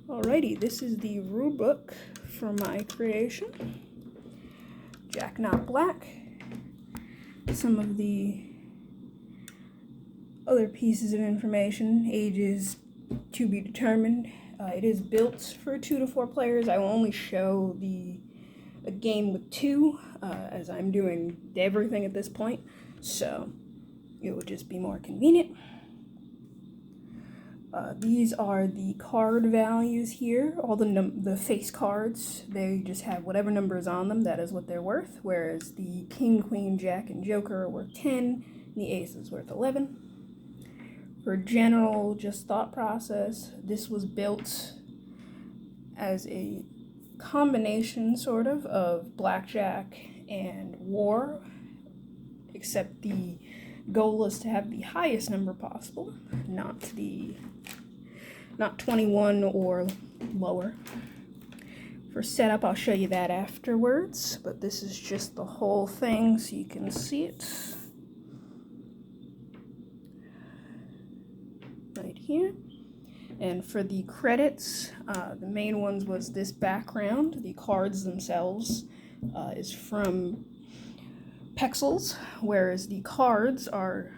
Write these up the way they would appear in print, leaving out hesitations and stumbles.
Alrighty, this is the rulebook for my creation. Jack not black. Some of the other pieces of information, ages to be determined. It is built for 2 to 4 players. I will only show a game with 2, as I'm doing everything at this point, so it would just be more convenient. These are the card values here. All the face cards, they just have whatever number is on them, that is what they're worth, whereas the King, Queen, Jack, and Joker are worth 10, and the Ace is worth 11. For general, just thought process, this was built as a combination, sort of blackjack and war, except the goal is to have the highest number possible, not 21 or lower. For setup, I'll show you that afterwards, but this is just the whole thing so you can see it. Right here. And for the credits, the main ones was this background. The cards themselves is from Pexels, whereas the cards are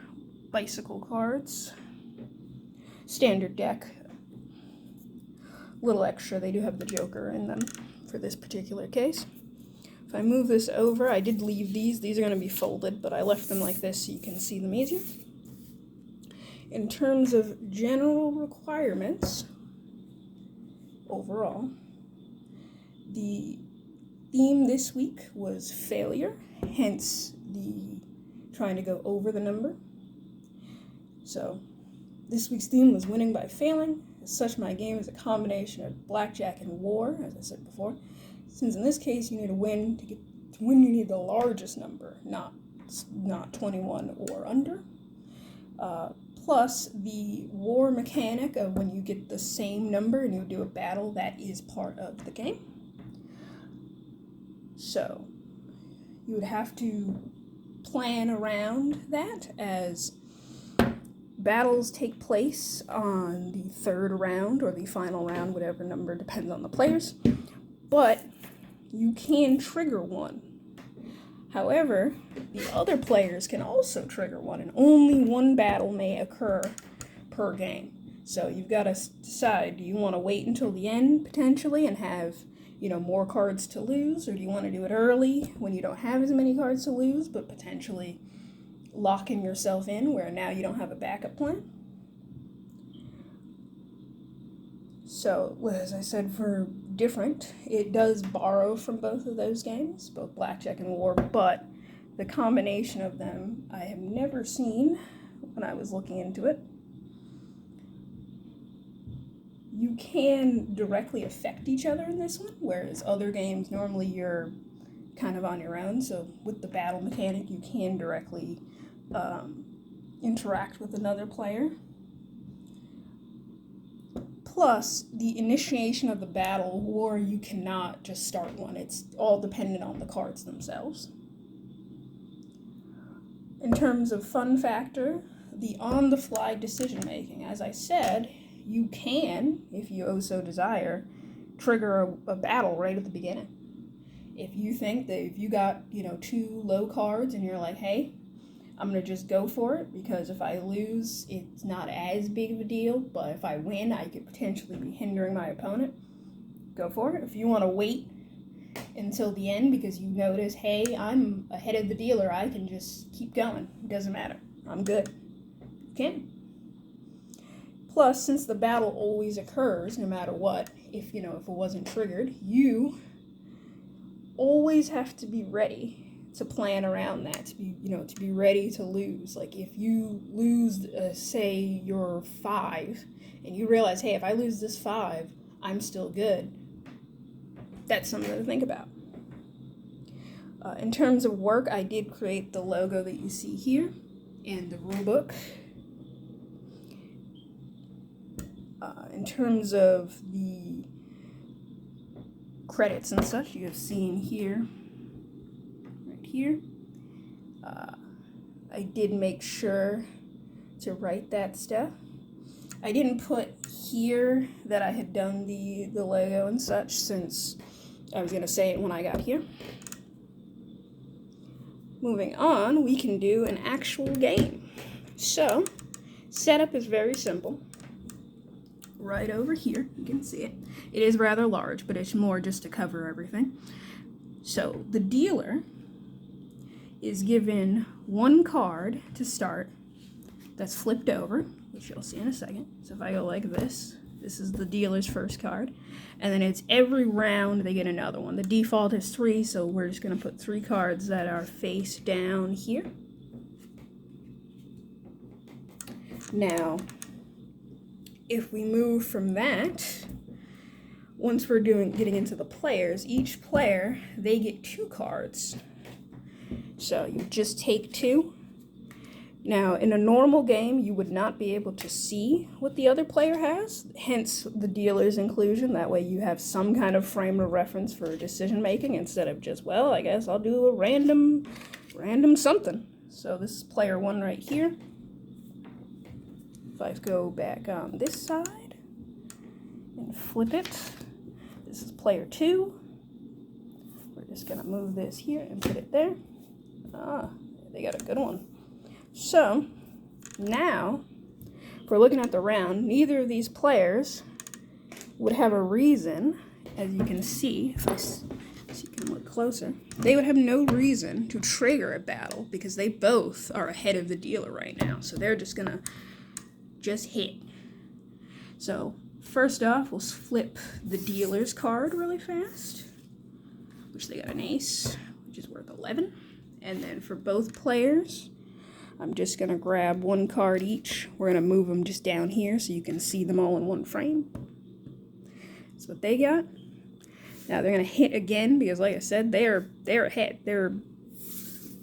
bicycle cards. Standard deck. Little extra, they do have the Joker in them for this particular case. If I move this over, I did leave these are going to be folded, but I left them like this so you can see them easier. In terms of general requirements, overall, the theme this week was failure, hence the trying to go over the number. So this week's theme was winning by failing. As such, my game is a combination of blackjack and war, as I said before. Since in this case you need to win, to win you need the largest number, not 21 or under. Plus the war mechanic of when you get the same number and you do a battle, that is part of the game. So you would have to plan around that, as battles take place on the 3rd round or the final round, whatever number, depends on the players, but you can trigger one. However, the other players can also trigger one, and only one battle may occur per game. So you've got to decide, do you want to wait until the end, potentially, and have, more cards to lose, or do you want to do it early when you don't have as many cards to lose, but potentially locking yourself in where now you don't have a backup plan? So, as I said, for different, it does borrow from both of those games, both blackjack and war, but the combination of them I have never seen when I was looking into it. You can directly affect each other in this one, whereas other games, normally you're kind of on your own, so with the battle mechanic, you can directly interact with another player. Plus, the initiation of the battle, war, you cannot just start one. It's all dependent on the cards themselves. In terms of fun factor, the on-the-fly decision-making. As I said, you can, if you so desire, trigger a battle right at the beginning. If you think that if you got, 2 low cards and you're like, hey, I'm going to just go for it, because if I lose, it's not as big of a deal, but if I win, I could potentially be hindering my opponent. Go for it. If you want to wait until the end because you notice, hey, I'm ahead of the dealer, I can just keep going. It doesn't matter. I'm good. You can. Plus, since the battle always occurs, no matter what, if it wasn't triggered, you always have to be ready to plan around that, to be ready to lose. Like if you lose, say you're 5, and you realize, hey, if I lose this 5, I'm still good. That's something to think about. In terms of work, I did create the logo that you see here and the rulebook. In terms of the credits and such, you have seen here. I did make sure to write that stuff. I didn't put here that I had done the Lego and such, since I was going to say it when I got here. Moving on, we can do an actual game. So, setup is very simple. Right over here, you can see it. It is rather large, but it's more just to cover everything. So, the dealer is given one card to start that's flipped over, which you'll see in a second. So if I go like this, this is the dealer's first card. And then it's every round they get another one. The default is 3, so we're just going to put 3 cards that are face down here. Now, if we move from that, once we're getting into the players, each player, they get 2 cards. So you just take 2. Now, in a normal game, you would not be able to see what the other player has, hence the dealer's inclusion. That way you have some kind of frame of reference for decision making instead of just, well, I guess I'll do a random something. So this is player 1 right here. If I go back on this side and flip it, this is player 2. We're just gonna move this here and put it there. Ah, they got a good one. So, now, if we're looking at the round, neither of these players would have a reason, as you can see, if I so you can look closer, they would have no reason to trigger a battle because they both are ahead of the dealer right now. So they're just gonna hit. So, first off, we'll flip the dealer's card really fast, which they got an ace, which is worth 11. And then for both players, I'm just going to grab 1 card each. We're going to move them just down here so you can see them all in one frame. That's what they got. Now they're going to hit again because, like I said, they're ahead. They're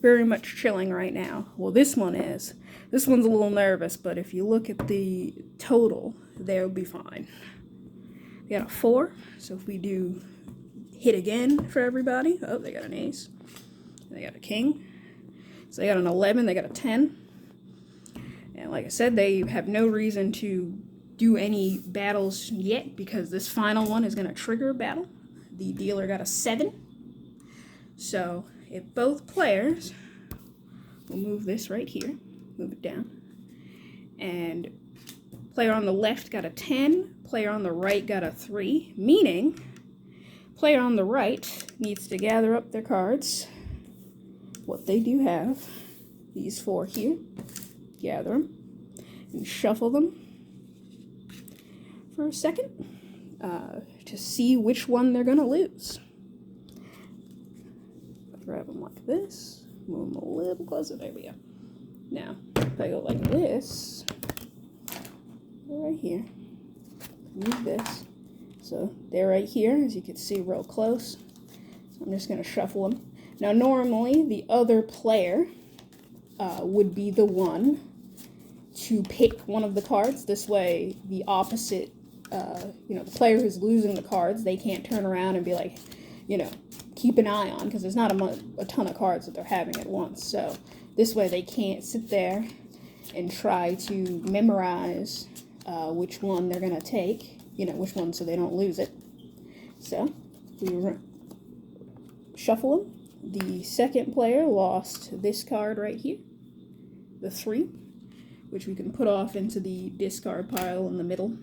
very much chilling right now. Well, this one is. This one's a little nervous, but if you look at the total, they'll be fine. They got a 4, so if we do hit again for everybody, oh, they got an ace. They got a king. So they got an 11, they got a 10. And like I said, they have no reason to do any battles yet because this final one is going to trigger a battle. The dealer got a 7. So if both players, we'll move this right here, move it down. And player on the left got a 10, player on the right got a 3, meaning player on the right needs to gather up their cards. What they do have, these 4 here, gather them and shuffle them for a second to see which one they're going to lose. Grab them like this, move them a little closer, there we go. Now, if I go like this, right here, move this, so they're right here, as you can see real close. So I'm just going to shuffle them. Now, normally, the other player would be the one to pick one of the cards. This way, the opposite, the player who's losing the cards, they can't turn around and be like, keep an eye on, because there's not a ton of cards that they're having at once. So, this way, they can't sit there and try to memorize which one they're going to take, which one so they don't lose it. So, we shuffle them. The second player lost this card right here, the 3, which we can put off into the discard pile in the middle,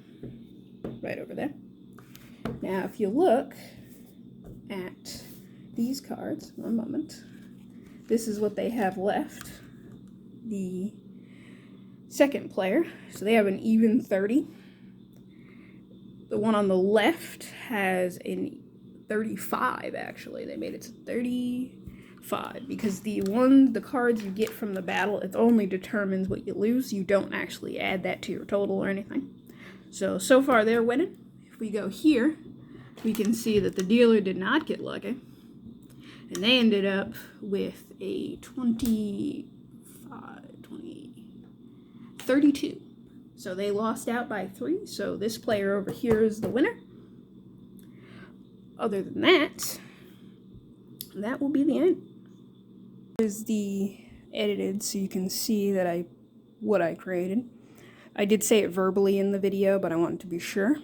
right over there. Now, if you look at these cards, one moment, this is what they have left. The second player, so they have an even 30. The one on the left has an 35, actually. They made it to 35 because the cards you get from the battle, it only determines what you lose. You don't actually add that to your total or anything. So far they're winning. If we go here, we can see that the dealer did not get lucky. And they ended up with a 32. So they lost out by 3. So this player over here is the winner. Other than that, that will be the end. Here's the edited so you can see that what I created. I did say it verbally in the video, but I wanted to be sure.